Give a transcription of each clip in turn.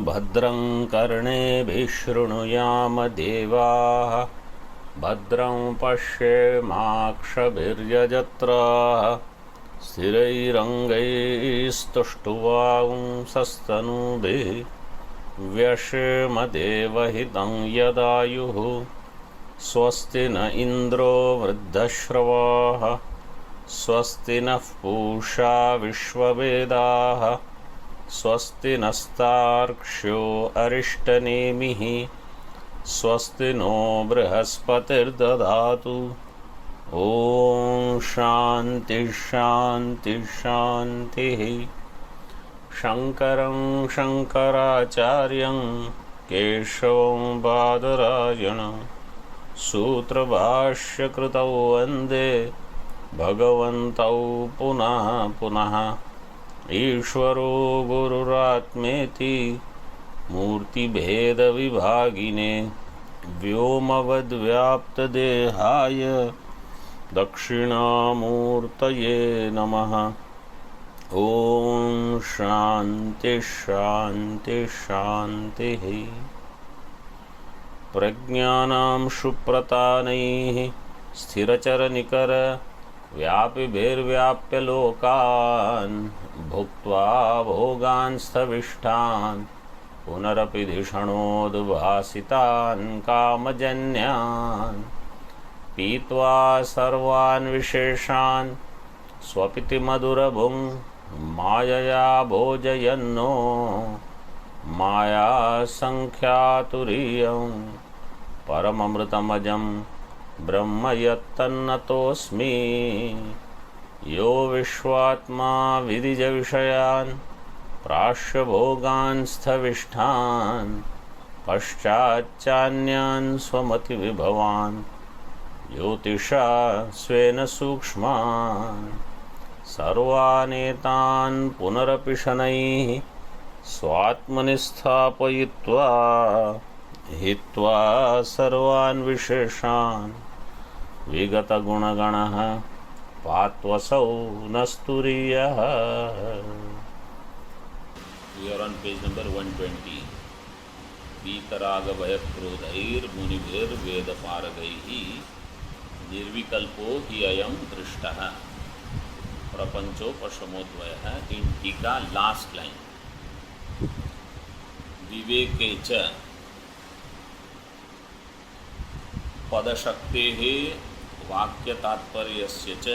भद्रं कर्णेभिः शृणुयाम देवाः भद्रं पश्येमाक्षभिर्यजत्राः स्थिरैरङ्गैस्तुष्टुवांसस्तनूभिः व्यशेमदेवहितं यदायुः स्वस्ति न इन्द्रो वृद्धश्रवाः स्वस्ति नः पूषा विश्ववेदाः स्वस्ति नस्तार्क्ष्यो अरिष्टनेमिः स्वस्ति नो बृहस्पतिर्दधातु। ॐ शान्ति शान्ति शान्तिः। शङ्करं शङ्कराचार्यं केशवं बादरायणं सूत्रभाष्यकृतौ वन्दे भगवन्तौ पुनः पुनः। ईश्वरो गुरुरात्मेति मूर्तिभेदविभागिने व्योमवद्व्याप्तदेहाय दक्षिणामूर्तये नमः। ॐ शान्ति शान्ति शान्तिः। प्रज्ञानां सुप्रतानैः स्थिरचरनिकर व्यापिभिर्व्याप्य लोकान् भुक्त्वा भोगान् स्थविष्ठान् पुनरपि धिषणोद्भासितान् कामजन्यान् पीत्वा सर्वान् विशेषान् स्वपिति मधुरभुं मायया भोजयन्नो माया संख्यातुरीयं परममृतमजं ब्रह्म यत्तन्नतोऽस्मि। यो विश्वात्मा विदिजविषयान् प्राश्यभोगान् स्थविष्ठान् पश्चाच्चान्यान् स्वमतिविभवान् ज्योतिषा स्वेन सूक्ष्मान् सर्वानेतान् पुनरपि शनैः स्वात्मनि स्थापयित्वा हित्वा सर्वान् विशेषान् विगतगुणगणः पात्वसौ नस्तुरीयः। We are on page number 120. वीतरागभयक्रोधैर्मुनिभिर्वेदपारगैः निर्विकल्पो हि अयं दृष्टः प्रपंचोपशमोद्वयः। इन टीका लास्ट लाइन विवेके च पदशक्तेः वाक्यतात्पर्यस्य च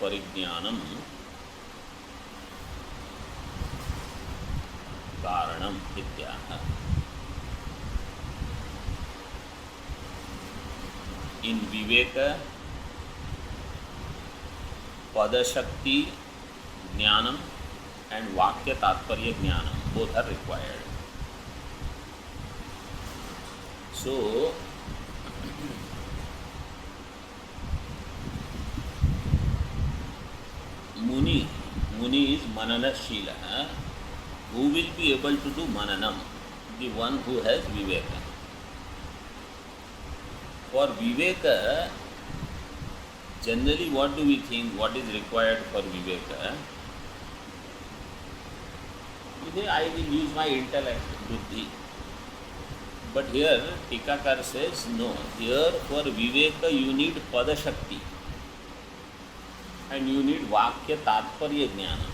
परिज्ञानं कारणम् इत्याह। इन विवेक पदशक्ति ज्ञानम एंड वाक्य तात्पर्य ज्ञानम both are required. So Muni is mananashila, who will be able to do mananam, the one who has viveka. For viveka, generally what do we think, what is required for viveka? We say, I will use my intellect, buddhi. But here Tikakar says, no, here for viveka you need pada shakti and you need vakya tatparya jnana.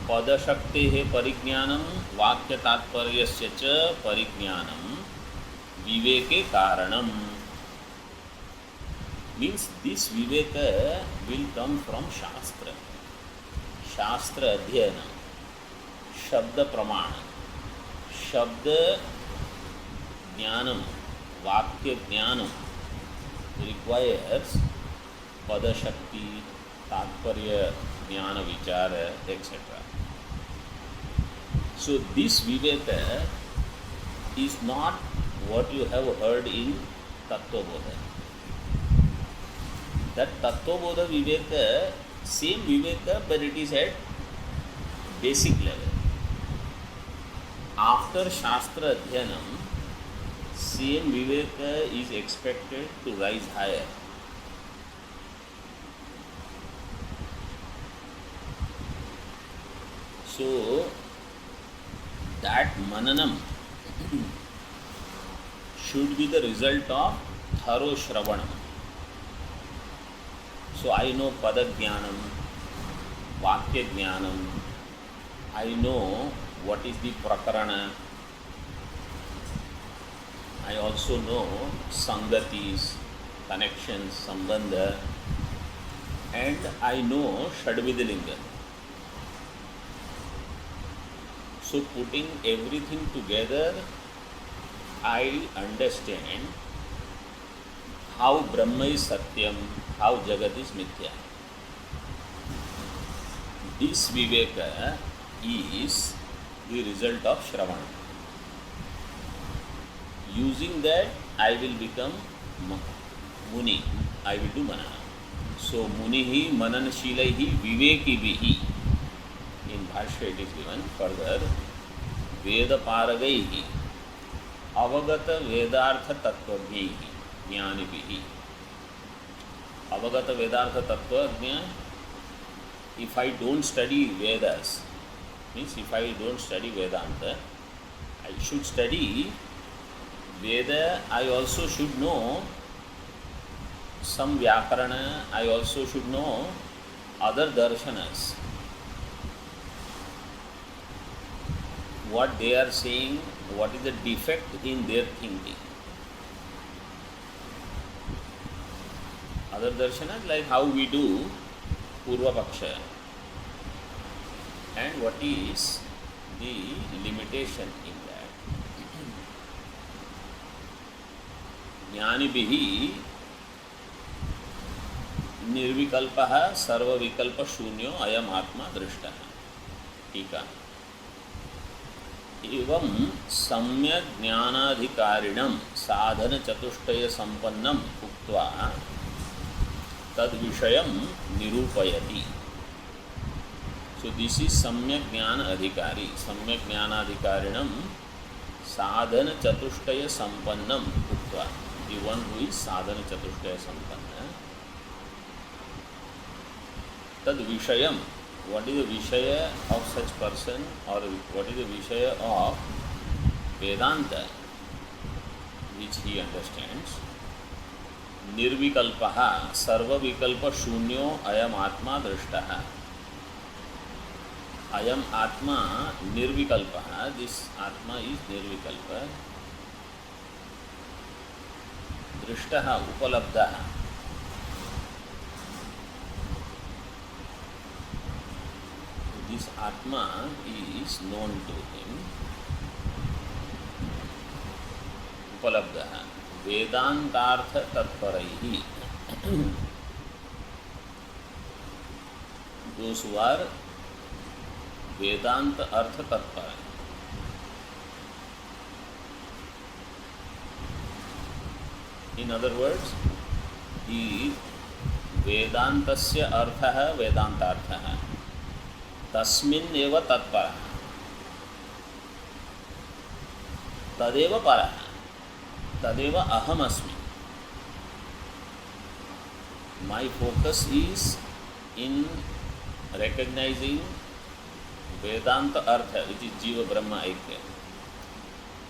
pada shakti hai parijnanam vakya tatparyasya cha parijnanam viveke karanam. Means this viveka will come from shastra, shastra adhyayana, shabda pramana, shabda jnanam, vakya jnanam requires pada shakti, tatparya jnana vichara, etc. So this viveka is not what you have heard in Tattvabodha. That Tattvabodha viveka, same viveka, but it is at basic level. After Shastra Adhyanam, same viveka is expected to rise higher. So that mananam should be the result of thorough shravanam. So I know padajnanam, vakya jnanam, I know what is the prakarana, I also know sangatis, connections, sambandha, and I know Shadvidalinga. So putting everything together, I understand how Brahma is Satyam, how Jagat is Mithya. This Viveka is the result of Shravana. Using that, I will become Muni. I will do Manana. So Munihi Mananashilaihi Vivekivihi. In Bhashya it is given further, Veda Paragaihi Avagata Vedartha Tattvajnaihi Jnanibihi. Avagata Vedartha Tattvajna, if I don't study Vedas, means if I don't study Vedanta, I should study Veda, I also should know some Vyakarana, I also should know other darshanas. What they are saying, what is the defect in their thinking. Other darshanas, like how we do Purva Paksha, and what is the limitation in that. Jnanibihi Nirvikalpaha Sarva Vikalpa Shunyo Ayam Atma Drishtaha. Tika. एवं सम्यक ज्ञानाधिकारिणम साधन चतुष्टय संपन्नम उक्त्वा तद विषयम निरूपयति. So this is सम्यक ज्ञान अधिकारी. सम्यक ज्ञानाधिकारिणम साधन चतुष्टय संपन्नम उक्त्वा, द वन हु इज साधन चतुष्टय संपन्न. तद विषयम, what is the Vishaya of such person, or what is the Vishaya of Vedanta which he understands. Nirvikalpaha Sarva Vikalpa Shunyo Ayam Atma Drishtaha. Ayam Atma Nirvikalpaha, this Atma is Nirvikalpa. Drishtaha Upalabdaha. This Atma is known to him. Upalabdaha. Vedantartha tatparaihi. Those who are Vedanta Artha Tatpara. In other words, the Vedantasya Arthaha Vedantarthaha. तस्मिन् एव तत्परः तदेव परः तदेव अहमस्मि. My focus is in recognizing Vedanta Artha, which is Jiva Brahma Aikya.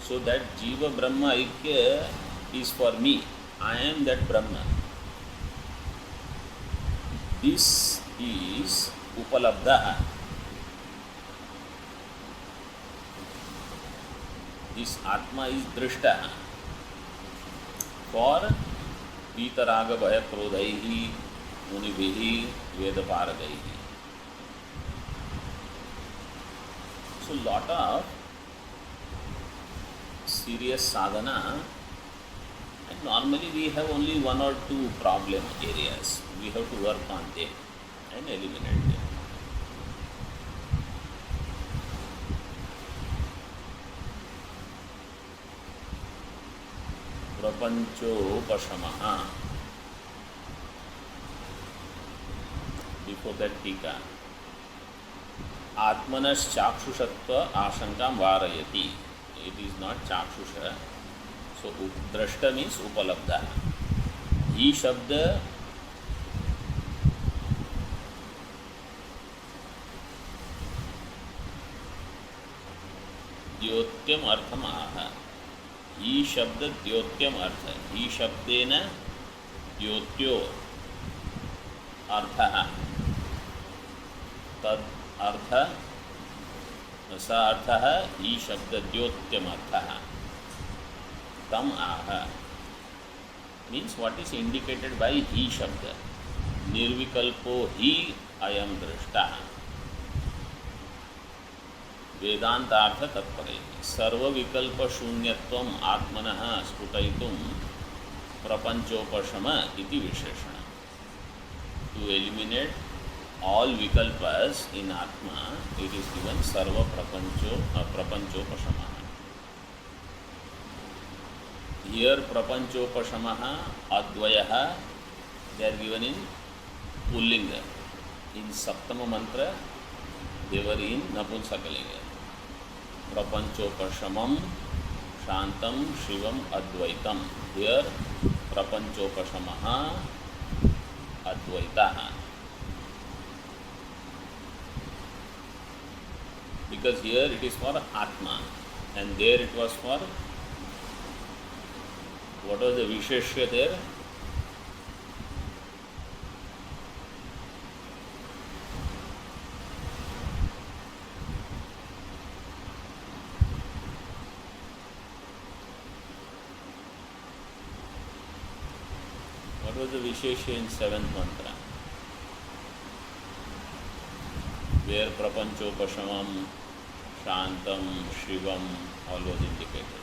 So that Jiva Brahma Aikya is for me. I am that Brahma. This is Upalabdaha. This Atma is Drishta for Vitaraga Bhaya Krodhaihi Munibihi Vedaparagaihi. So lot of serious sadhana, and normally we have only one or two problem areas. We have to work on them and eliminate them. Prapanchopashamaha. Before that, tika. Atmanas chakshushatva ashankam varayati. It is not chakshusha. So, drashta means upalabdha. He shabda द्योत्यम अर्थम आह। ही शब्द द्योत्यम अर्थ, ही शब्देन द्योत्यो अर्थः, तद अर्थ स अर्थः ही शब्द द्योत्यम अर्थः तम आह। Means what is indicated by the शब्द, निर्विकल्पो ही अयम दृष्टा। वेदांतार्थ तत्परे सर्वविकल्प शून्यत्वम आत्मनः स्फुटयितुं प्रपंचोपशम इति विशेषण। To eliminate all vikalpas in atma, it is given sarva prapanchopashama. Here prapanchopashama advayah, they are given in pullinga. In saptama mantra they were in napunsakalinga. Prapanchopashamam shantam shivam advaitam. Here prapanchopashama advaitah, because here it is for Atma and there it was for, what was the Visheshya there? What was the Visheshya in 7th mantra? Where Prapanchopashamam, Shantam, Shivam, all was indicated.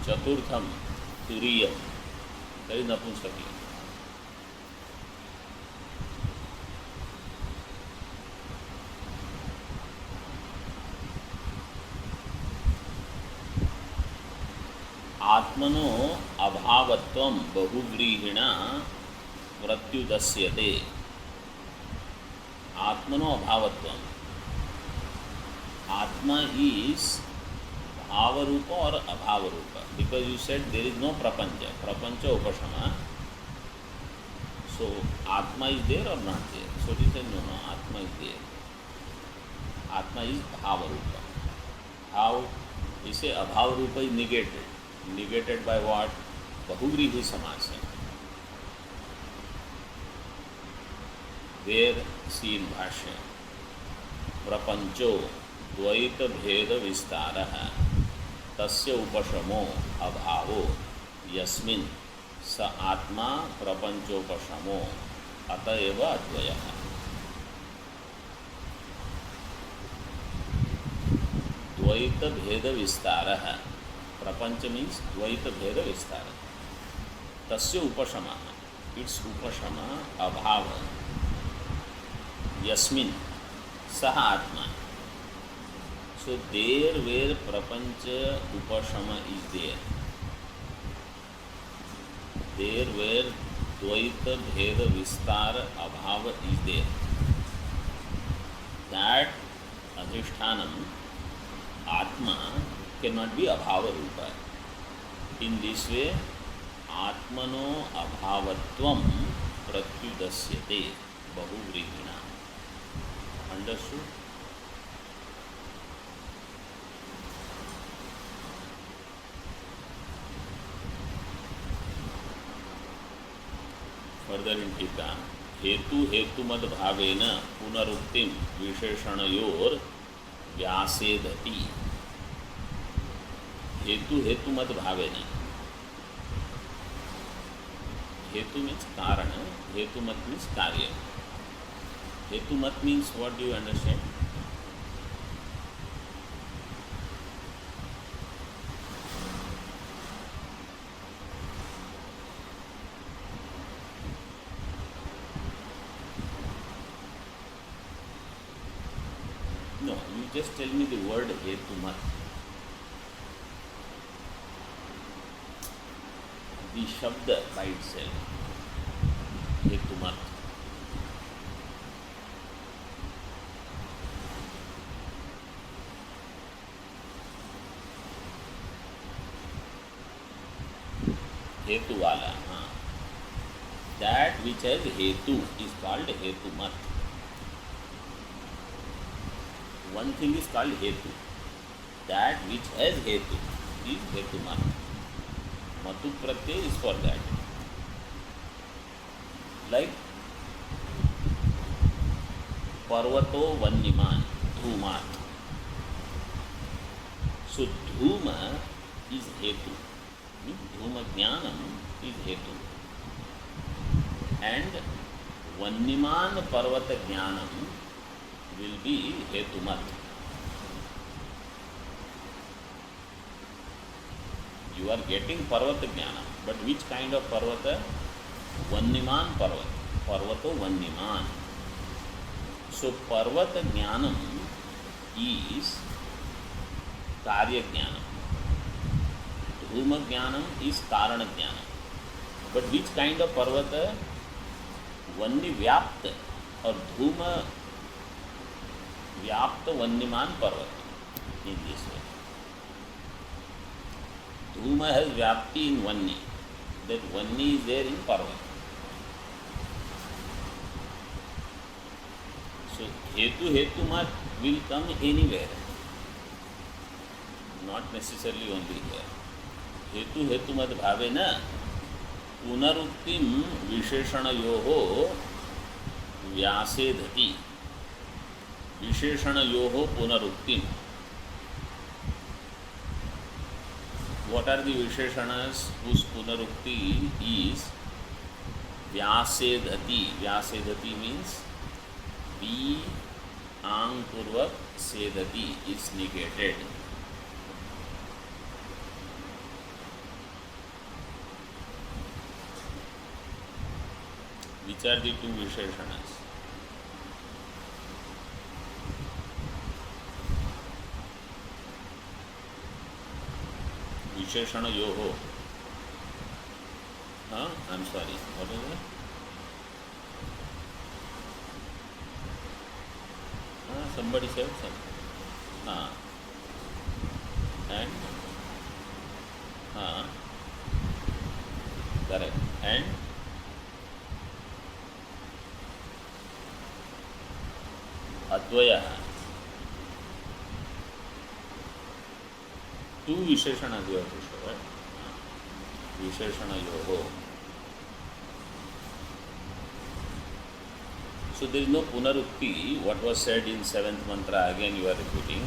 Chaturtham, Turiyam, that is Napunsaki. आत्मनो अभावत्वं बहुव्रीहिणा प्रत्युदस्यते। आत्मनो अभावत्वं, आत्मा is भाव रूप और अभाव रूप, because you said there is no प्रपंच, प्रपंच उपशम, सो आत्मा इज देयर और not there, so it is no आत्मा इज देयर, आत्मा इज भाव रूप, भाव इसे अभाव रूप is negated, negated by what? बहुव्रीहि समास है। Where see in भाष्य प्रपंचो द्वैत भेद विस्तारः तस्य उपशमो अभावो यस्मिन् स आत्मा प्रपंचोपशमो अतएव अद्वयः। द्वैत भेद विस्तारः, प्रपंच मीन्स द्वैत भेद विस्तार, तस्य उपशम, इट्स उपशम अभाव, यस्मिन् सह आत्मा, सो देयर वेर प्रपंच उपशम इज देयर, देयर वेर द्वैत भेद विस्तार अभाव इज देयर, दैट अधिष्ठानम आत्मा cannot be abhava rupa. In this way, atmano abhavatvam pratyudasyate bahuvrihina. Understood? Further in टीका, हेतु हेतुमद भावेन पुनरुक्तिम विशेषणयोर व्यासेदति। हेतु हेतु मत भावे न, हेतु मीन्स कारण, हेतु मत मीन्स कार्य। हेतु मत means what do you understand? No, you just tell me the word हेतु मत। The शब्द by itself, हेतु मत। हेतु वाला, हाँ, दैट विच हैज हेतु इज कॉल्ड हेतु मत. वन थिंग इज कॉल्ड हेतु, दैट विच हैज हेतु इज हेतु मत. मतु प्रत्यय इज फॉर दैट. लाइक पर्वतो वन्यमान धूमात. So dhuma is hetu. Dhuma jnanam is hetu. And Vanniman Parvata jnanam will be hetumat. You are getting Parvata jnanam, but which kind of Parvata? Vanniman Parvata. Parvato Vanniman. So Parvata jnanam is कार्य ज्ञानम, धूम ज्ञानम is कारण ज्ञानम. But which kind of पर्वत? वन्य व्याप्त और धूम व्याप्त वन्यमान पर्वत. इन दिस वे धूम हैज व्याप्ति इन वन्य, दैट वन्य इज देयर इन पर्वत. सो हेतु मत will come anywhere, not necessarily only here. हेतु मत भावे न पुनरुक्तिम विशेषणयोः व्यासेधति. विशेषणयोः पुनरुक्तिम. What are the विशेषणस whose पुनरुक्ति is व्यासेधति? व्यासेधति means वी आंग पूर्वक सेधति is negated. Which are the two Visheshanas? Visheshana Yoho. Huh? I'm sorry. What is it? Somebody said something. And? Correct. And? अद्वय. टू विशेषण अद्वय विशेषण योगो. So there is no punarukti. What was said in 7th mantra again you are repeating,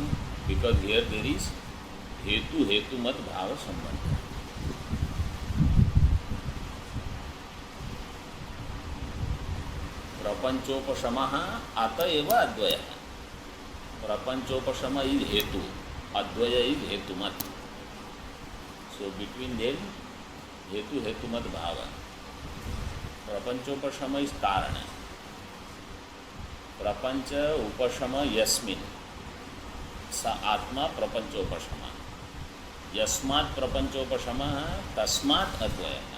because here there is hetu mat bhava sambandha. प्रपंचोपशमः अतएव अद्वय. प्रपंचोपशम is हेतु, अद्वय is हेतुमत. So between them हेतुमत भाव. प्रपंचोपशम is कारण. प्रपंच उपशम यस्मिन् स आत्मा प्रपंचोपशम. यस्मात् प्रपंचोपशमः तस्मात् अद्वयः.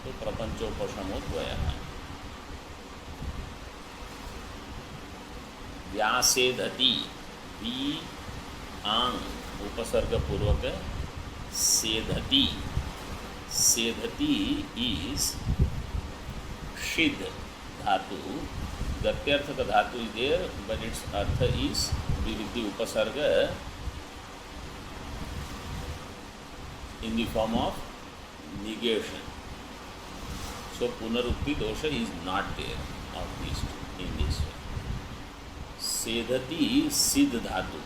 तो प्रपंचोपशमोद्वयः. व्यासेधति वी आंग उपसर्ग पूर्वक सेधति. सेधति इज शिद धातु. गत्यर्थ का धातु इज देयर, बट इट्स अर्थ इज विविधि उपसर्ग in the form of negation. So punarukti dosha is not there of these two in this way. Sedhati siddh dhatu.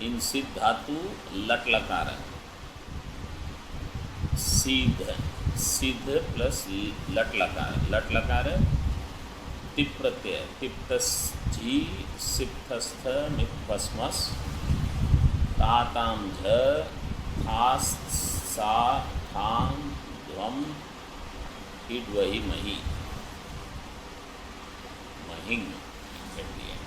In siddh dhatu lat lakara. Siddh plus lat lakara. Lat lakara tip pratyaya. Tiptas ji sipthastha nipasmas tatam jha khas sa tham dvam hit वही मही महिंग at the end.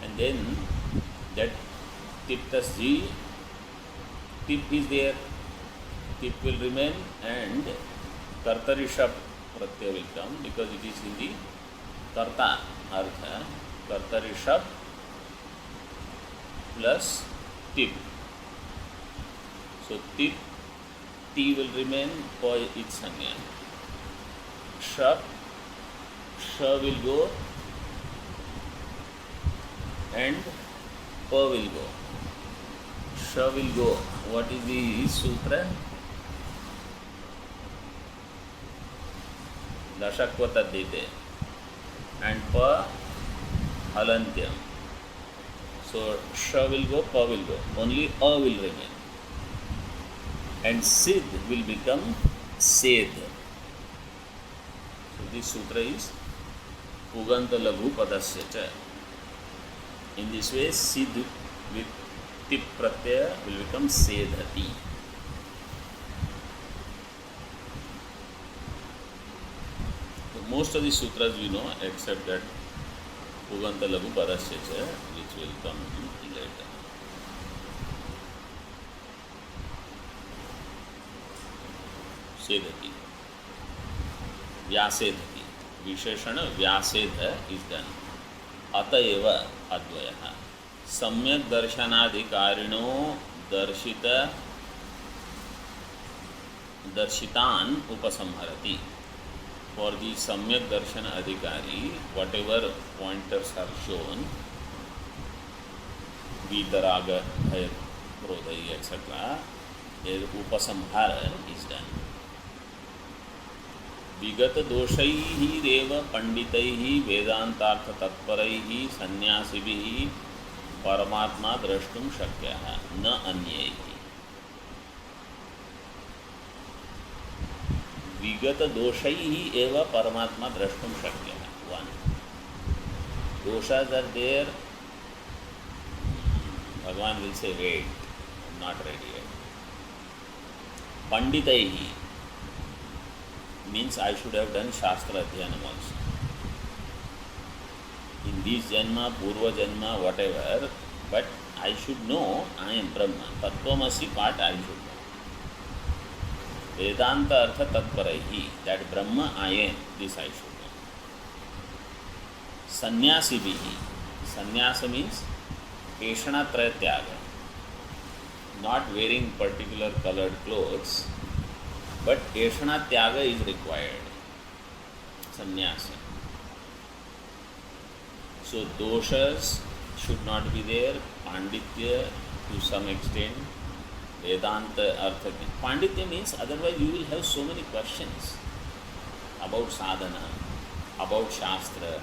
And then that tiptasji, tip is there, tip will remain, and कर्तरी शब्द प्रत्यय will come because it is in the karta artha. Kartari shab plus tip. So tip, T will remain, pa its sanya. Shab, sh will go and pa will go. Sh will go. What is the sutra? Dashakva tadite. And pa halantyam. So sh will go, pa will go. Only a will remain. And sid will become sed. So this sutra is Puganta Laghu Padasya cha. In this way, sid with tip pratyaya will become sedhati. So most of the sutras we know except that Puganta Laghu Padasya cha, which will come later. Sedhati. Vyasedhati. Visheshana Vyasedha is done. Atayeva Advaya. Samyak darshanadhikarino darshitan upasamharati. For the samyak darshan adhikari, whatever pointers are shown, vitaraga, krodhai, etc., their upasamhara is done. विगत दोषैः रेव पंडितैः वेदांतार्थ तत्परैः सन्यासिभिः परमात्मा द्रष्टुं शक्यः न अन्यैः. विगत दोषैः एव परमात्मा द्रष्टुं शक्यः. One. Doshas are there. Bhagavan will say, wait, I'm not ready yet. Panditaihi means I should have done Shastra Adhyanam also. In this Janma, Purva Janma, whatever, but I should know I am Brahma. Tattvamasi part I should know. Vedanta Artha Tatparaihi, that Brahma I am, this I should know. Sannyasibihi. Sannyasa means Keshana Traya Tyaga. Not wearing particular colored clothes, but Keshana Tyaga is required. Sannyasa. So doshas should not be there. Panditya to some extent. Vedanta Artha. Panditya means otherwise you will have so many questions about sadhana, about Shastra,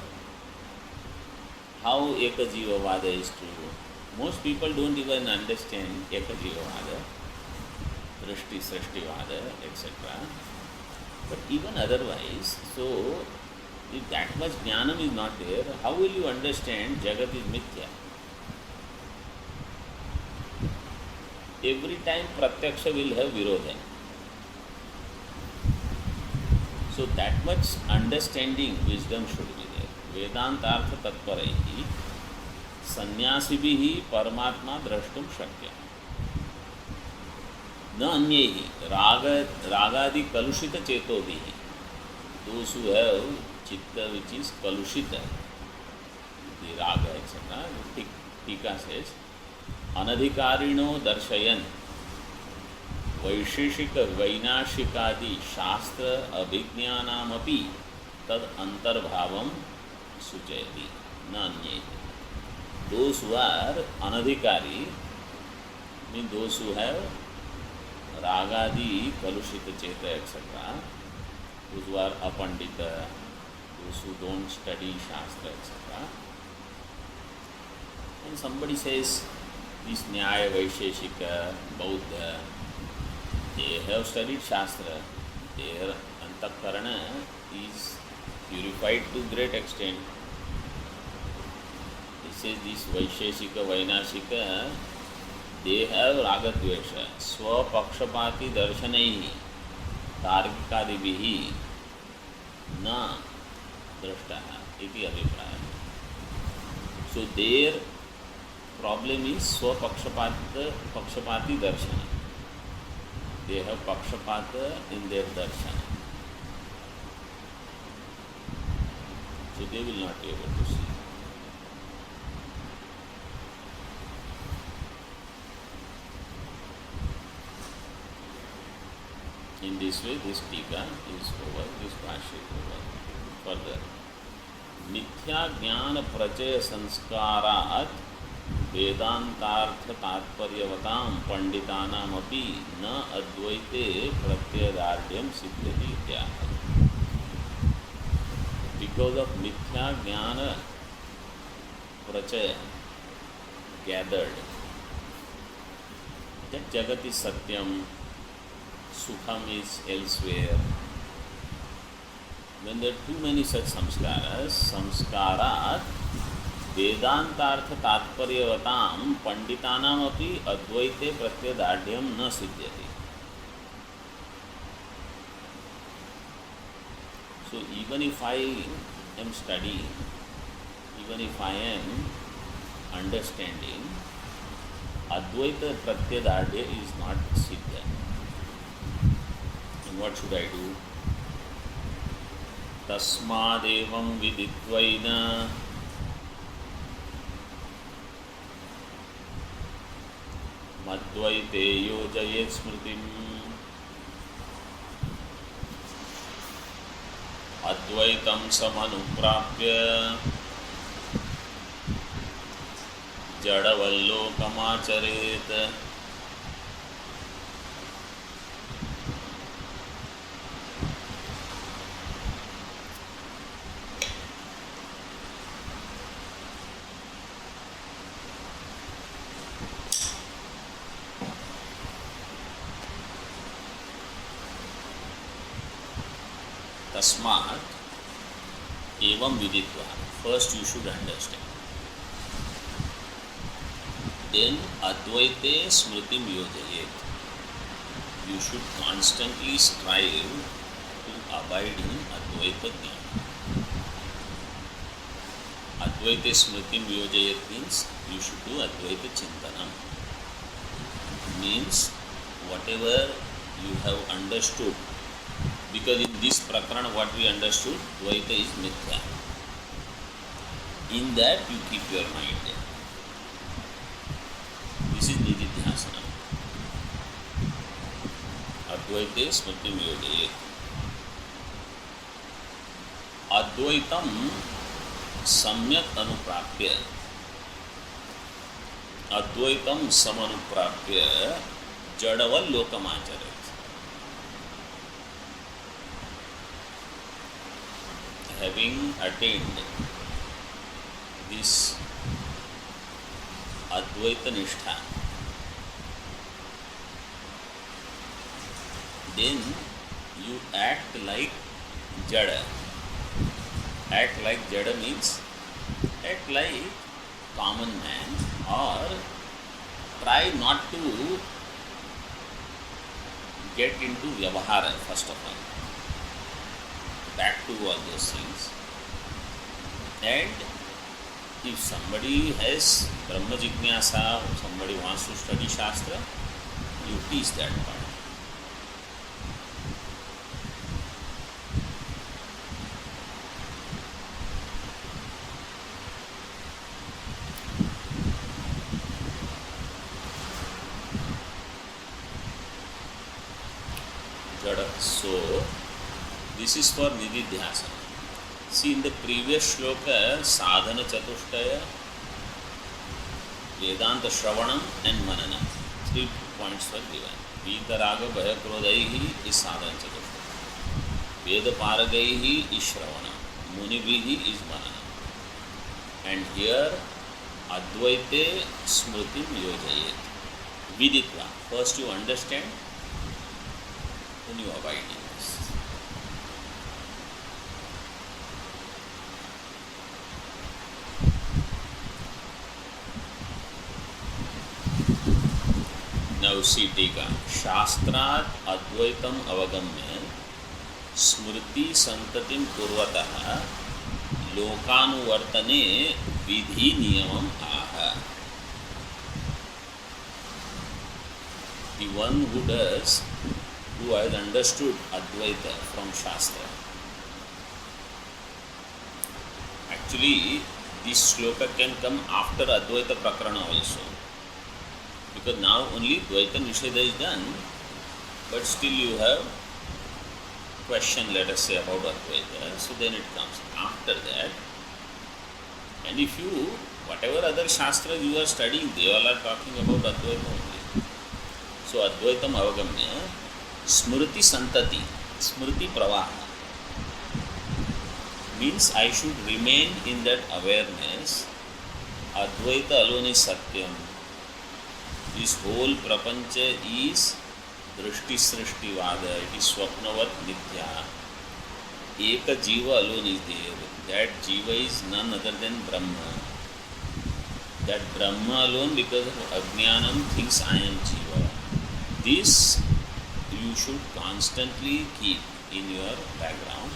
how Ekajiva Vada is true. Most people don't even understand Ekajiva Vada, Drishti Srishti Vada, etc. But even otherwise, so if that much jnanam is not there, how will you understand Jagat is mithya? Every time Pratyaksha will have Virodha. So that much understanding, wisdom should be there. Vedantartha tatparaihi sannyasibihi paramatma drashtum shakya. Na anyehi ragadi kalushita chetobihi. Those who have chitta which is kalushita, the raga, etc. Tika says, anadhikarino darshayan vaisheshika vainashikadi shastra abhijnanamapi tad antarbhavam suchayati na anyehi. Those who are anadhikari mean those who have ragadi kalushita cheta, etc. Those who are apandita, those who don't study Shastra, etc. And somebody says, this Nyaya, Vaisheshika, Bauddha, they have studied Shastra, their antakarana is purified to great extent. He says this Vaisheshika, Vainashika, they have Ragadvesha, Swapakshapati darshanaihi, Targikadibihi, na drashtaha, iti abhipraya. So their problem is Swapakshapati darshana. They have Pakshapata in their darshana. So they will not be able to see. In this way, this टीका is over, this भाष्य is over. Further, मिथ्या ज्ञान प्रचय संस्कारात् वेदांतार्थ तात्पर्यवतां पंडितानामपि न अद्वैते प्रत्ययदार्ढ्यं सिद्ध्यति इत्याह. Because of mithya jnana prachaya gathered that jagat is satyam, sukham is elsewhere. When there are too many such samskarat वेदांतार्थ तात्पर्यवताम पंडितानाम अपि अद्वैते प्रत्ययदार्ढ्यम न सिद्ध्यति. So even if I am studying, even if I am understanding, Advaita Pratyadardya is not siddha. And what should I do? Tasmadevam viditvaina madvaite yojayet smritim अद्वैतम समनुप्राप्य जड़वल्लोकमाचरेत. तस्मात् एवं विदित्वा, first you should understand, then advaite smritim yojayet, you should constantly strive to abide in advaita jnana. Advaite smritim yojayet means you should do advaita chintanam, means whatever you have understood. Because in this prakarana what we understood, Dvaita is mithya. In that you keep your mind there. This is nididhyasana. Advaite smritim yojayet. Advaitam samyak anuprapya. Advaitam samanuprapya jadaval lokamachare. Having attained this Advaita Nishtha, then you act like Jada. Act like Jada means act like common man, or try not to get into Vyavahara first of all. Back to all those things. And if somebody has Brahma Jignasa, somebody wants to study Shastra, you teach that part. So, this is for nididhyasana. See, in the previous shloka, sadhana chatushtaya, vedanta shravanam and manana, 3 points were given. Vitaraga bhaya krodaihi is sadhana chatushtaya, veda paragaihi is shravanam, munibhihi is manana. And here advaite smritim yojayet, viditva. First you understand, then you abide in this. Now see टीका. शास्त्रात् अद्वैतम अवगम्य स्मृति संततिं कुर्वतः लोकानुवर्तने विधि नियमम् आह. The one who has understood Advaita from Shastra, Actually, this shloka can come after Advaita Prakarana also. Because now only Dvaita Nisheda is done, but still you have question, let us say, about Advaita. So then it comes after that. And if you, whatever other Shastras you are studying, they all are talking about Advaita only. So Advaitam Avagamya, Smriti Santati, Smriti Pravaha. Means I should remain in that awareness. Advaita alone is Satyam. This whole prapancha is Drishti Srishti Vada. It is Swapnavat Nitya. Eka Jiva alone is there. That Jiva is none other than Brahma. That Brahma alone, because of Ajnanam, thinks I am Jiva. This you should constantly keep in your background.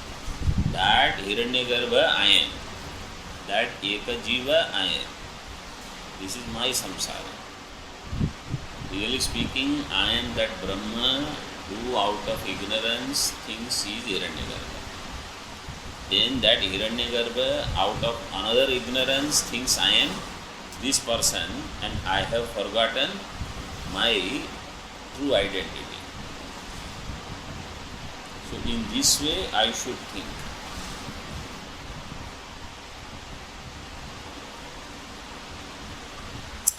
That Hiranyagarbha I am. That Eka Jiva I am. This is my samsara. Really speaking, I am that Brahma who out of ignorance thinks he is Hiranyagarbha. Then that Hiranyagarbha out of another ignorance thinks I am this person, and I have forgotten my true identity. So in this way I should think.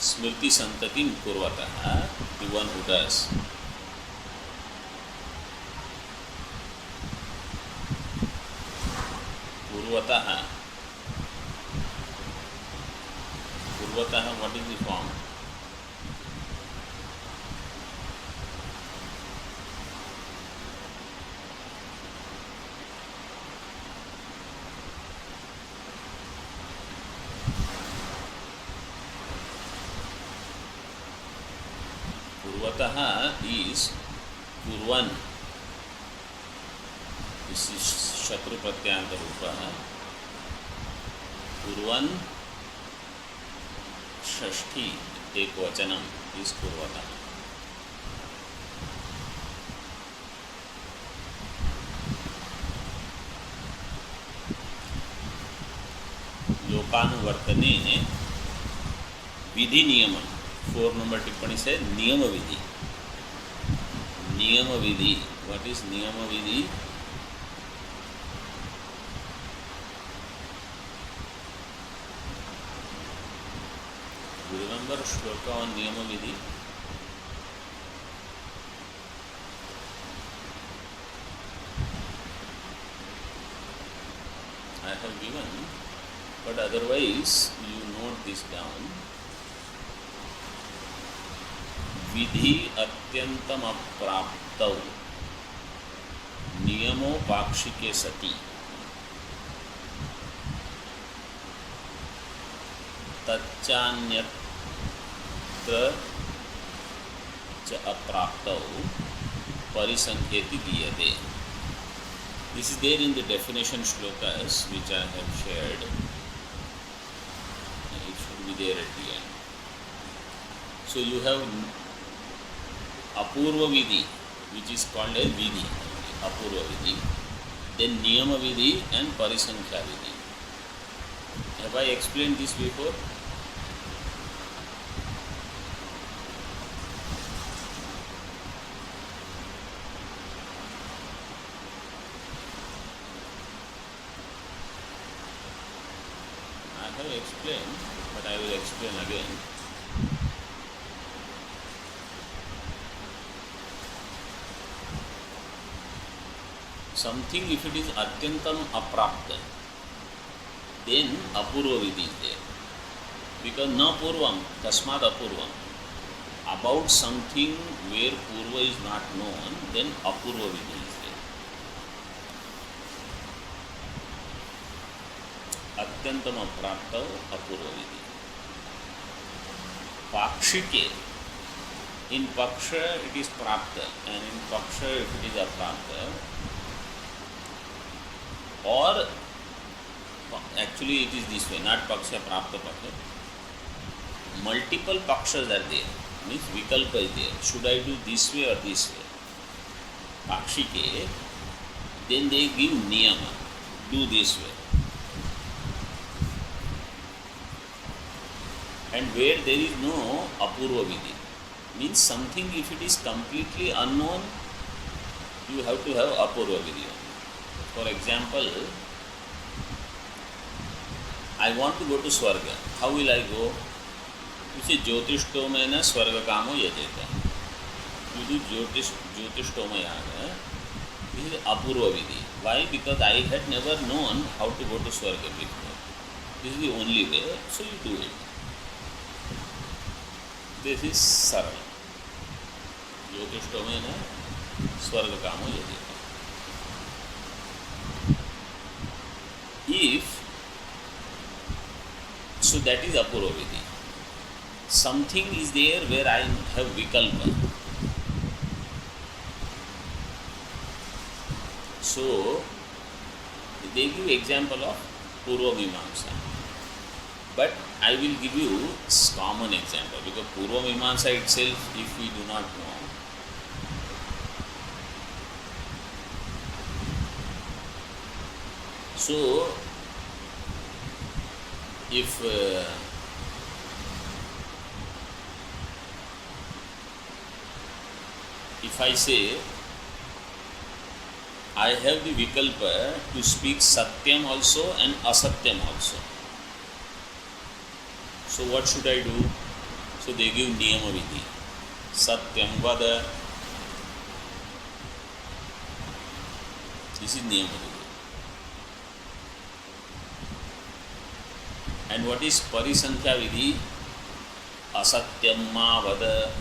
Smriti Santati Kurvataha, the one who does. Kurvataha. Kurvataha, what is the form? Kurvataha is Kurvan. This is Shatru Pratyanta Rupa. Kurvan Shashti Ekvachanam is Kurvataha. लोकानुवर्तने विधि नियमन 4 number टिप्पणी से नियम विधि. नियम विधि, what is नियम विधि? Remember shloka on नियम विधि. I have given, but otherwise you note this down. विधि अत्यंतम अप्राप्तौ नियमोपाक्षिके सति तच्चान्यत्र च अप्राप्तौ परिसंख्येति दीयते. This is there in the definition shlokas which I have shared. It should be there at the end. So you have Apurva Vidhi, which is called as Vidhi, Apurva Vidhi, then Niyama Vidhi and Parisankhya Vidhi. Have I explained this before? I have explained, but I will explain again. Something, if it is atyantam aprapta, then apurva vidhi is there. Because na purvam, tasmad apurvam. About something where purva is not known, then apurva vidhi is there. Atyantam aprapta apurva vidhi. Pakshike. In paksha it is prapta, and in paksha if it is aprapta, or actually it is this way, not paksha, prapta paksha. Multiple pakshas are there, means vikalpa is there. Should I do this way or this way? Pakshike, then they give niyama, do this way. And where there is no apurva vidhi, means something if it is completely unknown, you have to have apurva vidhi. For example, I want to go to Swarga. How will I go? You see, Jyotishtoma Swarga Kamo Yajeta. You do Jyotishtoma Yaga. This is apurva vidhi. Why? Because I had never known how to go to Swarga before. This is the only way, so you do it. This is saral. Jyotishtoma Swarga Kamo Yajeta. If so, that is apurva vidhi. Something is there where I have vikalpa. So, they give example of Purva Mimamsa. But I will give you common example, because Purva Mimamsa itself, if we do not know, so if I say I have the vikalpa to speak satyam also and asatyam also, so what should I do? So they give niyama vidhi. Satyam vada. This is niyama vidhi. And what is parisankhya vidhi? Asatyam ma vada.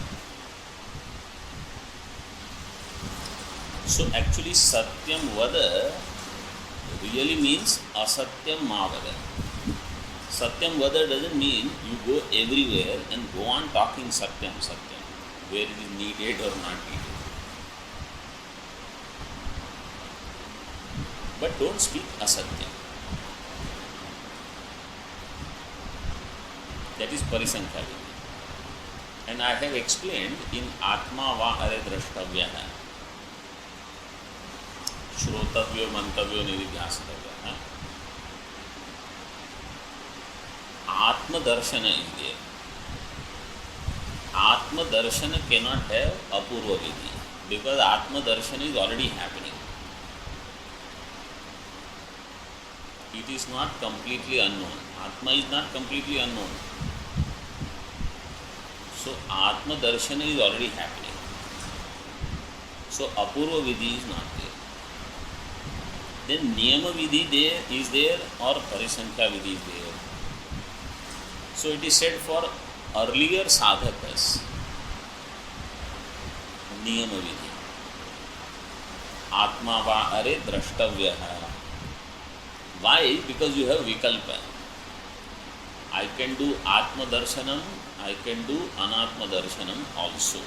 So actually satyam vada really means asatyam ma vada. Satyam vada doesn't mean you go everywhere and go on talking satyam, where it is needed or not needed. But don't speak asatyam. That is parisankhya vidhi. And I have explained in Atma va are drashtavya. Shrotavyo, mantavyo, nididhyasatavya. Atma darshana is there. Atma darshana cannot have apurva vidhi, because Atma darshana is already happening. It is not completely unknown. Atma is not completely unknown. So Atma darshana is already happening. So apurva vidhi is not there. Then niyama vidhi there is there, or parisankhya vidhi is there. So it is said for earlier sadhakas, niyama vidhi. Atma va are drashtavya. Why? Because you have vikalpa. I can do atma darshanam, I can do anatma darshanam also.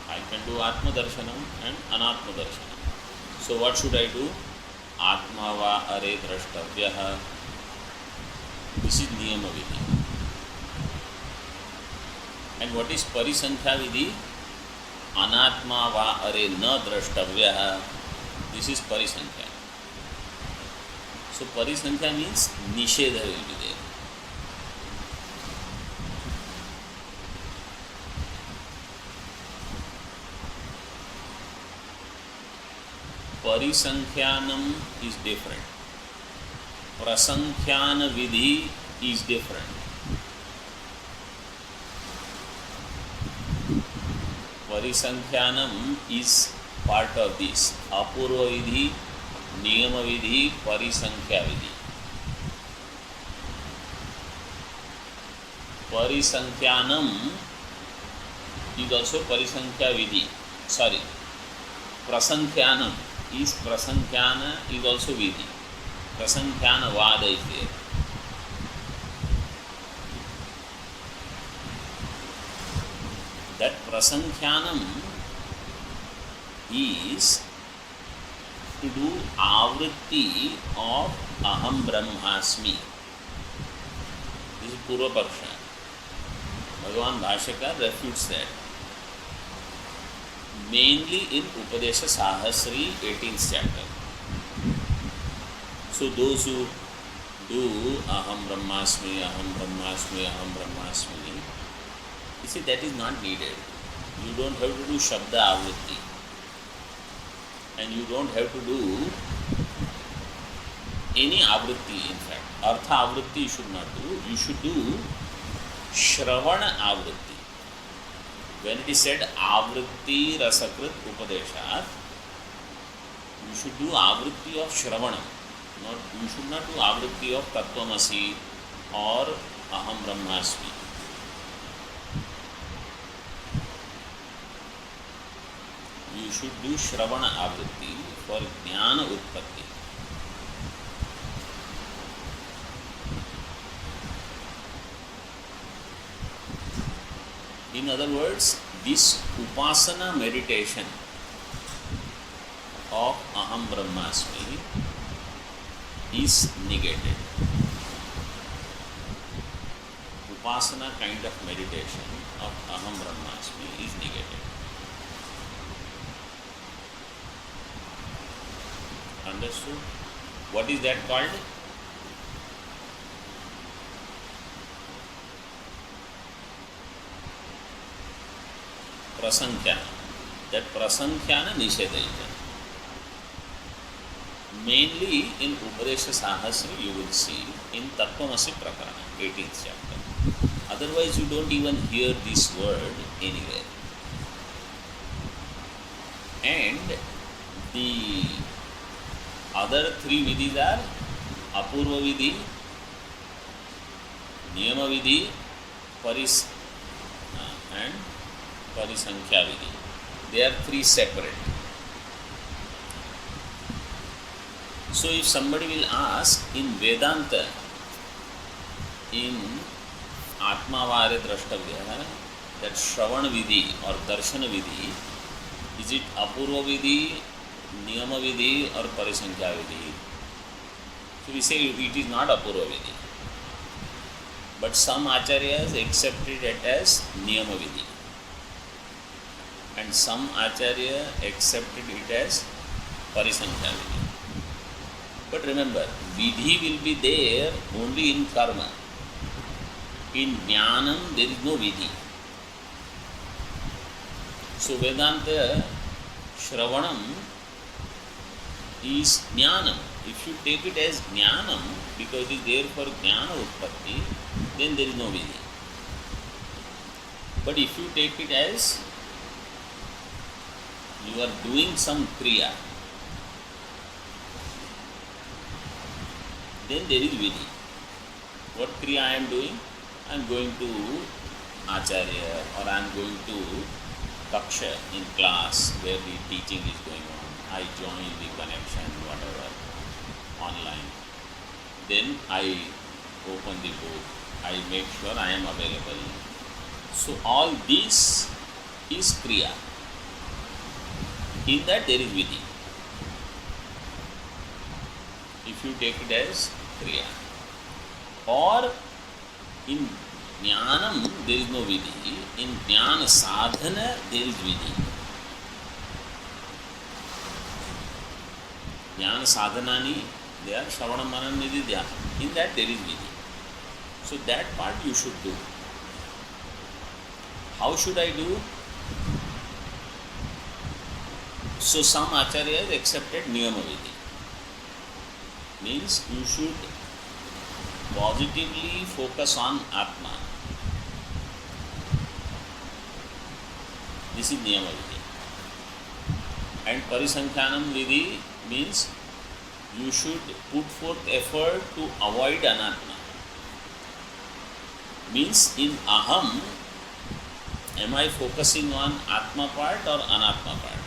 I can do atma darshanam and anatma darshanam. So what should I do? Atma va are drashtavya. This is niyama vidhi. And what is parisankhya vidhi? Anatma va are na drashtavya. This is parisankhya. So parisankhya means nishedha will be there. Parisankhyanam is different. Prasankhyan vidhi is different. Parisankhyanam is part of this. Apurva vidhi, niyama vidhi, parisankhya vidhi. Parisankhyanam is also parisankhya vidhi. Sorry. Prasankhyanam is prasankhyana is also vidhi. Prasankhyan vada is there. That prasankhyanam is to do avritti of aham brahmasmi. This is Purva Paksha. Bhagavan Bhashyakar refutes that. Mainly in Upadesha Sahasri, 18th chapter. So those who do aham brahmasmi, aham brahmasmi, aham brahmasmi, you see that is not needed. You don't have to do shabda avritti, and you don't have to do any avritti. In fact, artha avritti you should not do. You should do shravana avritti. When it is said avritti rasakrit upadeshat, you should do avritti of shravanam. You should not do avritti of tattvamasi or aham brahmasmi. You should do shravana avritti for jnana utpatti. In other words, this upasana meditation of aham brahmasmi is negated. Upasana kind of meditation of aham brahmasmi is negated. Understood? What is that called? Prasankhya. That prasankhya nishedayita. Mainly in Upadesha Sahasra you will see in Tattvamasi Prakarana, 18th chapter. Otherwise you don't even hear this word anywhere. And the other three vidhis are Apurva vidhi, Niyama vidhi, and Parisankhya vidhi. They are three separate. So if somebody will ask in Vedanta, in Atmavare Drashtavya, that Shravana vidhi or Darshana vidhi, is it Apurva vidhi, Niyama vidhi or Parisankhya vidhi? So we say it is not Apurva vidhi. But some acharyas accepted it as Niyama vidhi. And some acharya accepted it as Parisankhya vidhi. But remember, vidhi will be there only in karma. In jnanam there is no vidhi. So Vedanta Shravanam is jnanam. If you take it as jnanam, because it is there for jnana utpatti, then there is no vidhi. But if you take it as you are doing some kriya, then there is vidhi. What kriya I am doing? I am going to acharya or I am going to kaksha in class where the teaching is going on. I join the connection, whatever, online. Then I open the book. I make sure I am available. So all this is kriya. In that there is vidhi. If you take it as kriya. Or in jnanam there is no vidhi. In jnana sadhana there is vidhi. Jnana sadhanani, they are shravana manana nididhyana. In that there is vidhi. So that part you should do. How should I do? So some acharyas accepted niyama vidhi. Means you should positively focus on Atma. This is niyama vidhi. And parisankhyanam vidhi means you should put forth effort to avoid anatma. Means in aham, am I focusing on atma part or anatma part?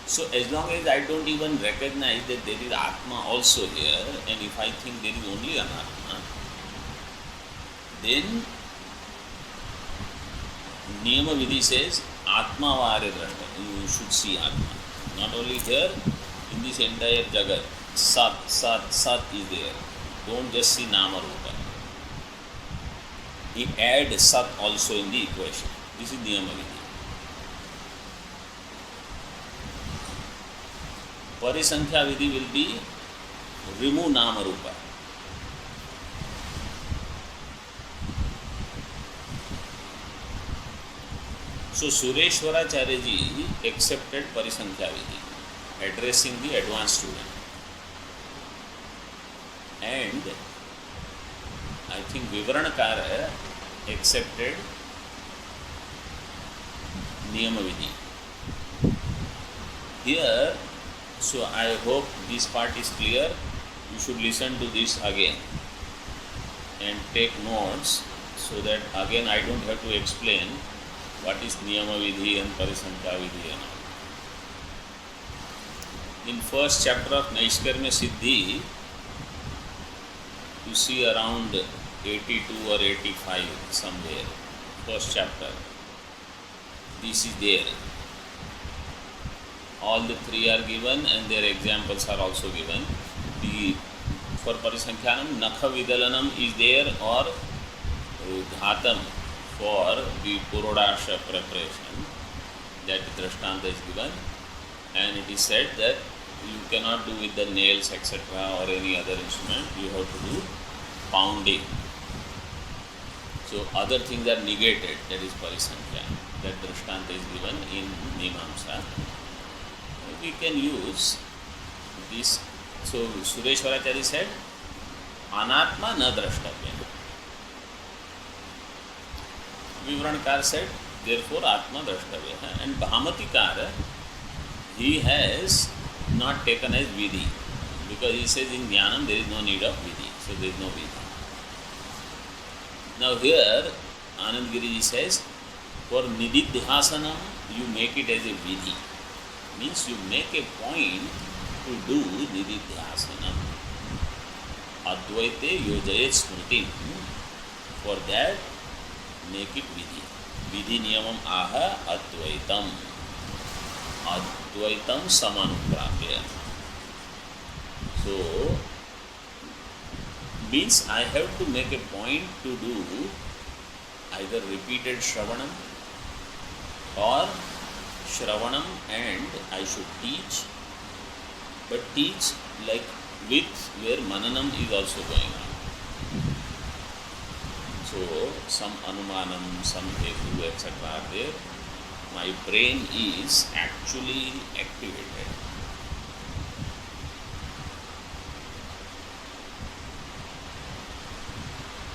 So as long as I don't even recognize that there is atma also here, and if I think there is only anatma, then niyama vidhi says atma vare drashta. You should see atma. Not only here, in this entire jagat, sat is there. Don't just see nama rupa. He add sat also in the equation. This is niyama vidhi. Parisankhya vidhi will be remove Nama Rupa. So Sureshwaracharya ji accepted Parisankhya Vidhi, addressing the advanced student. And I think Vivaranakara accepted Niyama Vidhi. Here, so I hope this part is clear. You should listen to this again and take notes so that again I don't have to explain what is Niyama Vidhi and Parisankhya Vidhi and all. In first chapter of Naishkarmya Siddhi, you see around 82 or 85 somewhere, first chapter. This is there. All the three are given and their examples are also given. For Parisankhanam, Nakha Vidalanam is there, or Ghatam for the Purodasha preparation. That Drishtanta is given, and it is said that you cannot do with the nails, etc., or any other instrument. You have to do pounding. So other things are negated. That is Parisankhya. That Drishtanta is given in Mimamsa. We can use this. So Sureshwaracharya said, Anatma na drashtavya. Vivrankar said, therefore Atma drashtavya. And Bhamatikar, he has not taken as Vidhi, because he says in Jnanam there is no need of Vidhi, so there is no Vidhi. Now here Anand Giriji says, for Nididhyasanam you make it as a Vidhi. Means you make a point to do Nididhyasanam. Advaite yojayet smritim. For that, make it Vidhi. Vidhi niyamam aha advaitam. Advaitam samanuprapya. So, means I have to make a point to do either repeated Shravanam or Shravanam, and I should teach, but teach like with where Mananam is also going on. So some Anumanam, some Hetu, etc. are there. My brain is actually activated.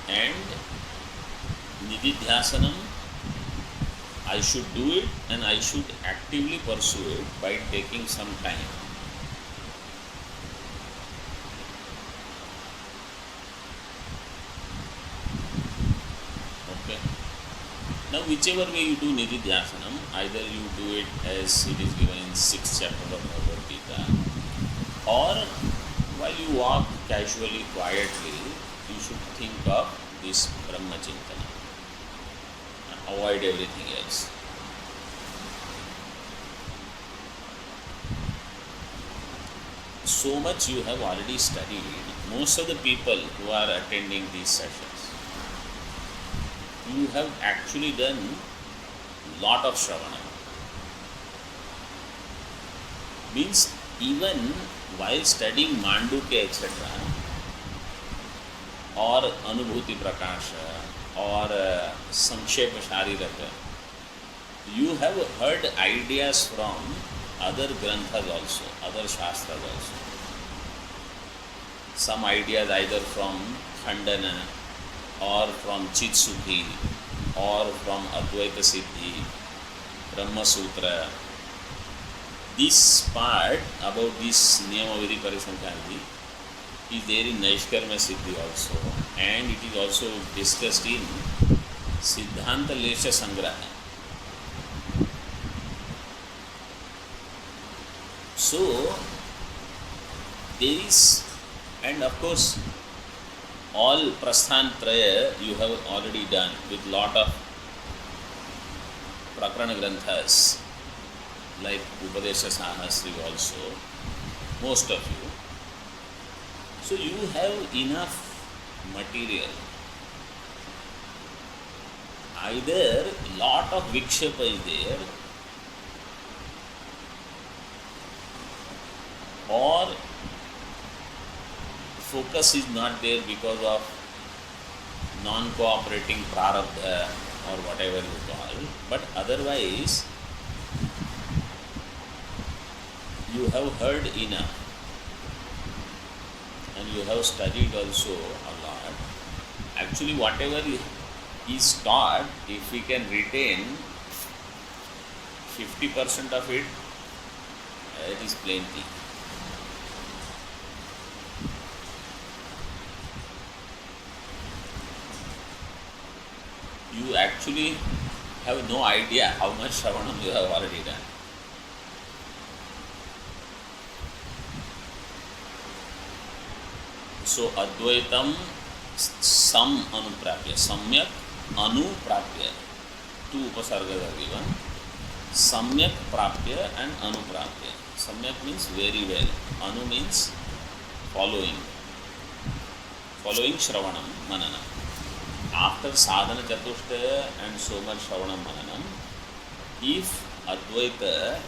And Nididhyasanam, I should do it and I should actively pursue it by taking some time. Okay. Now whichever way you do Nididhyasanam, either you do it as it is given in 6th chapter of Bhagavad Gita, or while you walk casually, quietly, you should think of this Brahma Chintana. Avoid everything else. So much you have already studied. Most of the people who are attending these sessions, you have actually done lot of Shravana. Means even while studying Mandukya, etc., or Anubhuti Prakasha, or Sankshepa Shariraka, you have heard ideas from other granthas also, other shastras also. Some ideas either from Khandana, or from Chitsukhi, or from Advaita Siddhi, Brahma Sutra. This part about this Niyama Vidhi Parisankhya is there in Naishkarmya Siddhi also, and it is also discussed in Siddhanta Lesha Sangraha. So, there is, and of course, all Prasthan Traya you have already done with lot of Prakarana Granthas, like Upadesha Sahasri also, most of you. So you have enough material. Either lot of Vikshepa is there, or focus is not there because of non-cooperating prarabdha or whatever you call, but otherwise you have heard enough and you have studied also a lot. Actually, whatever is taught, if we can retain 50% of it, it is plenty. You actually have no idea how much Shravanam you have already done. So Advaitam sam anuprapya, samyak anuprapya, two upasargas are given. Samyak prapya and anuprapya. Samyak means very well, anu means following Shravanam, Mananam. After sadhana chatushtaya and so much Shravanam Mananam, if Advaita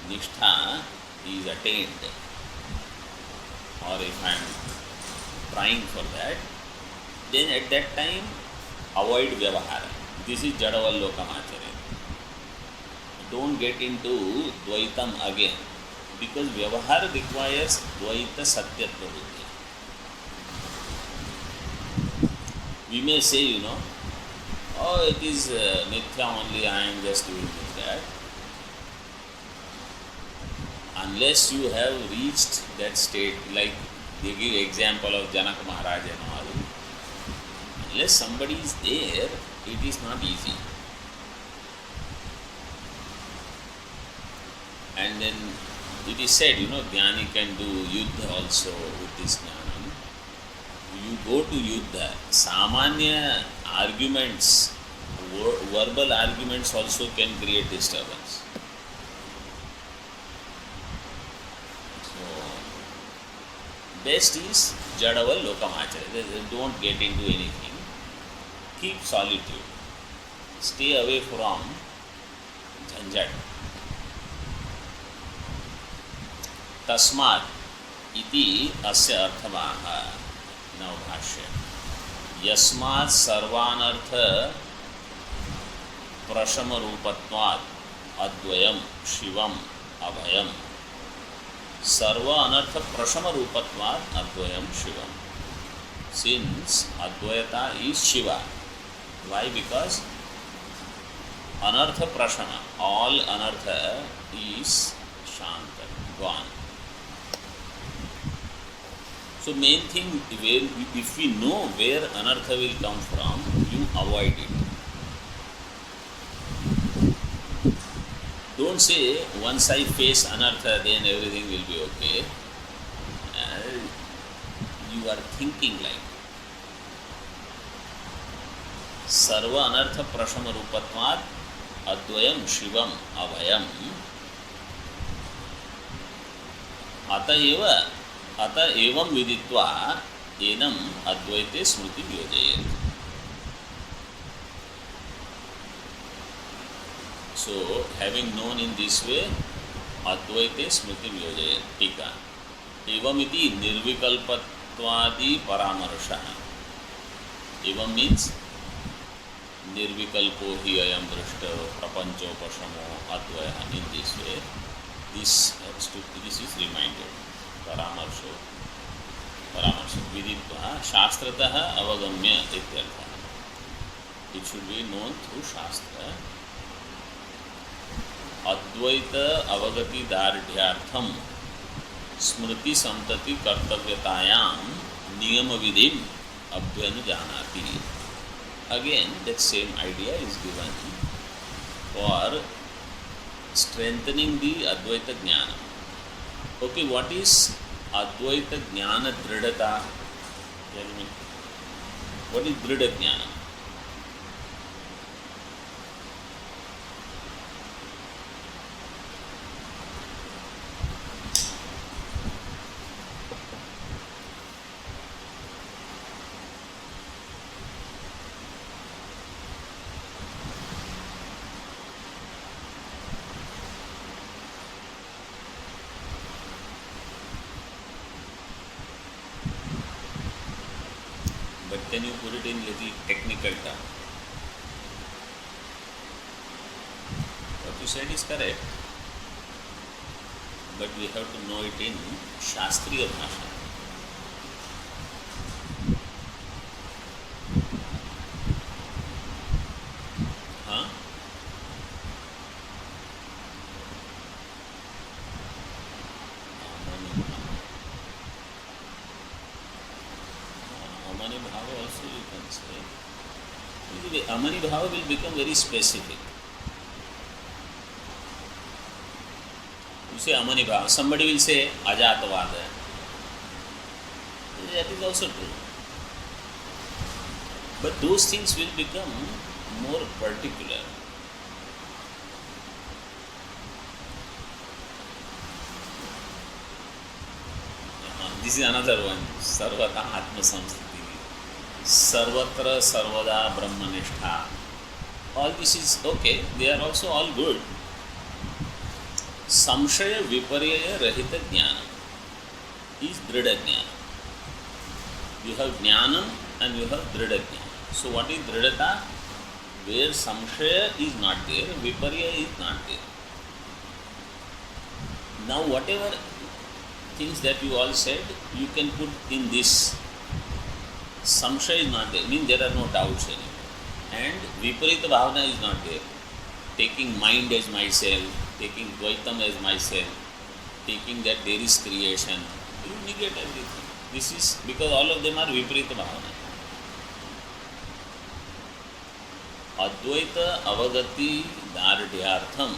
Nishtha is attained, or if I am trying for that, then at that time avoid Vyavahara. This is Jadavallokamacharya. Don't get into Dvaitam again, because Vyavahara requires Dvaita Satyatva Buddhi. We may say, oh, it is Mithya only, I am just doing that. Unless you have reached that state, like they give example of Janak Maharaj and all, unless somebody is there, it is not easy. And then it is said, Jnani can do Yuddha also with this Jnanam. You go to Yuddha, Samanya arguments, verbal arguments also can create disturbance. Best is Jadavallokamacharya. Don't get into anything. Keep solitude. Stay away from Jhanjat. Tasmat iti asya arthamaha. Now bhashya. Yasmat sarvanartha prashama rupatvat advayam shivam abhayam. Sarva anartha prashama rupatvat advayam shivam. Since Advaita is Shiva. Why? Because anartha prashama, all anartha is shanta, gone. So main thing, if we know where anartha will come from, you avoid it. Don't say, once I face anartha, then everything will be okay. You are thinking like Sarva anartha prashama rupatvat advayam shivam abhayam ata evam viditva enam advaite smriti vyojayet. So, having known in this way, advaite smriti vyojayet. Tika. Evam iti nirvikalpatvadi paramarsha. Evam means nirvikalpo hi ayam drishta prapanchopashamo advaya. In this way, this is reminded. Paramarsha viditva shastratah avagamya ityartha. It should be known through shastra. Advaita avagati dardhyartham smriti samtati kartavyatayam niyama vidim abhyanujanati. Again, that same idea is given for strengthening the Advaita Jnana. Okay, what is Advaita Jnana Dridata? Tell me. What is Dridha Jnana? can you put it in little technical term? What you said is correct, but we have to know it in Shastriya Bhasha. Huh? Amani Bhava also you can say. Amani Bhava will become very specific. You say Amani Bhava, somebody will say Ajatavada. That is also true. But those things will become more particular. This is another one. Sarvata Atma Samsthiti. Sarvatra Sarvada Brahmanishtha. All this is okay. They are also all good. Samshaya Viparya Rahita Jnana is Dhrida Jnana. You have Jnanam and you have Dhrida Jnana. So what is Dridata? Where Samshaya is not there, Viparya is not there. Now whatever things that you all said, you can put in this. Samshaya is not there, means there are no doubts anymore. And Viparita Bhavana is not there. Taking mind as myself, taking Dvaitam as myself, taking that there is creation, you negate everything. This is because all of them are Viparita Bhavana. Advaita Avagati Dardhyartham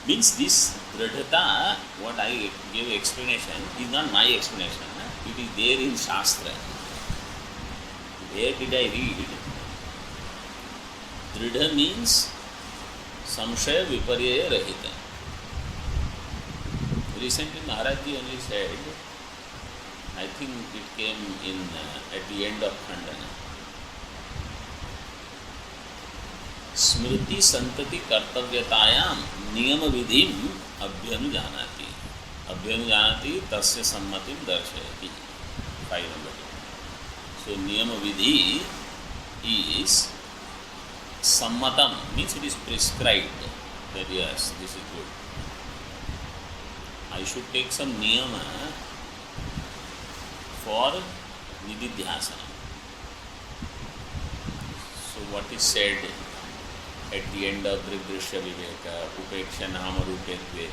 means this Dridhata, what I gave explanation, is not my explanation. It is there in Shastra. Where did I read? Dridha means Samshaya Viparya Rahita. Recently Maharajji only said, I think it came in at the end of Khandana. Smriti Santati Kartavyatayam Niyama Vidhim Abhyanujanati. Abhyanujanati Tasya Sammatim Darshayati. 5 number 2. So Niyama Vidhi is Sammatam, means it is prescribed that yes, this is good. I should take some niyama for Nididhyasana. So what is said at the end of Dridrishya Viveka, Upeksha Nama Rupetve,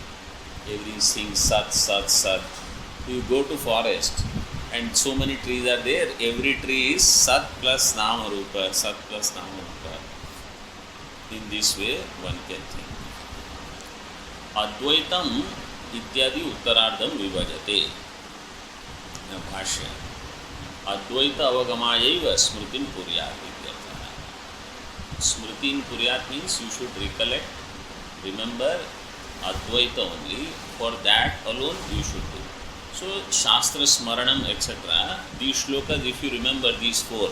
everything Sat, Sat, Sat. You go to forest and so many trees are there, every tree is Sat plus Nama Rupa, Sat plus Nama Rupa. In this way one can think. Advaitam ityadi uttarardham vibhajate. Bhashya. Advaita avagamayaiva smritin puryat ityartha. Smritin puryat means you should recollect, remember Advaita only. For that alone you should do. So Shastra Smaranam etc. These shlokas, if you remember these 4,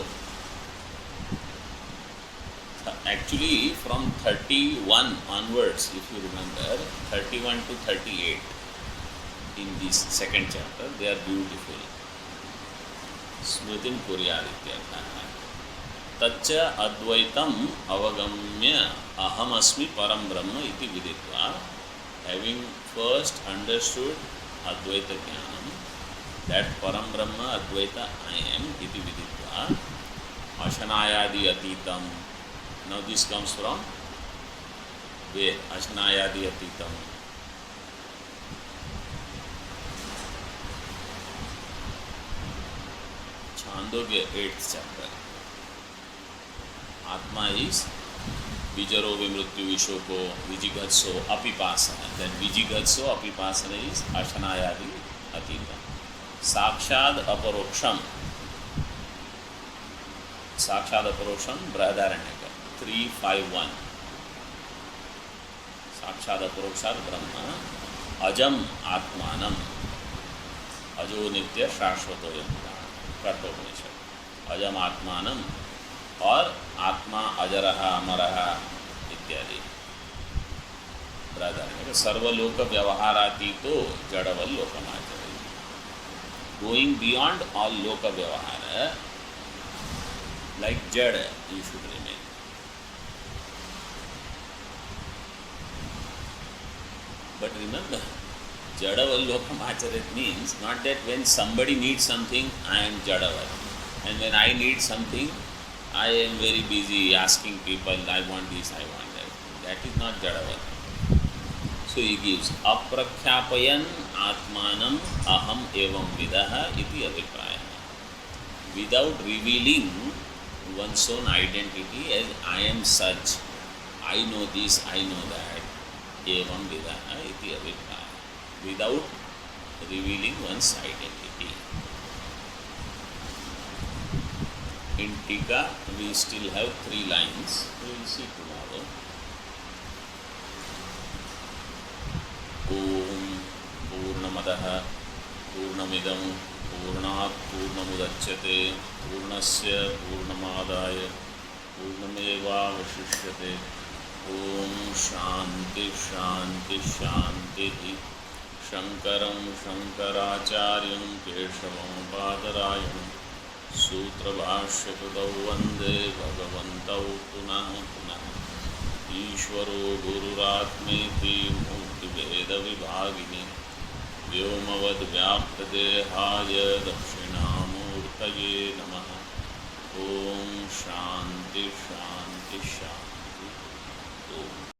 actually from 31 onwards, if you remember, 31 to 38 in this second chapter, they are beautiful. Smritin Puryadityartha. Tacha Advaitam Avagamya Ahamasmi Param Brahma iti viditva. Having first understood Advaita Jnanam, that Param Brahma Advaita I am iti viditva. Ashanayadi Atitam. Now this comes from where? Ashnayadi Atitam. Chandogya 8th chapter. Atma is Vijaro Vimrityu Vishoko Vijighatso Apipasana. Then Vijighatso Apipasana is Ashanayadi Atitam. Sakshad Aparoksham. Sakshad Aparoksham Brahadaranyaka. 351. Sakshad Aparokshad Brahma Ajam Atmanam Ajo Nitya Shashvato Yamita Katopaniषद. Ajam Atmanam और आत्मा अजरहा अमरहा इत्यादि. प्राधान्य सर्वलोक व्यवहारातीतो जड़वल लोकमाचरे. Going beyond all loka vyavahara, like jada you should remain. But remember, jadavalokam acharet means not that when somebody needs something I am jadaval, and when I need something I am very busy asking people I want this, I want that. That is not jadaval. So he gives aprakhyapayan atmanam aham evam vidaha iti abhipraya. Without revealing one's own identity as I am such, I know this, I know that, evam vidaha iti abhipraya. Without revealing one's identity. In Tika, we still have 3 lines. We will see tomorrow. Om Purnamadah Purnamidam Purnat Purnamudachyate Purnasya Purnamadaya Purnameva Vashishyate. Om Shanti Shanti Shanti. Shankaram Shankaracharyam Keshavam Badarayanam सूत्रभाष्यकृतौ वन्दे भगवन्तौ पुनः पुनः. ईश्वरो गुरुरात्मेति मूर्तिभेदविभागिने व्योमवद्व्याप्तदेहाय दक्षिणामूर्तये नमः. ॐ शान्ति शान्ति शान्ति. ॐ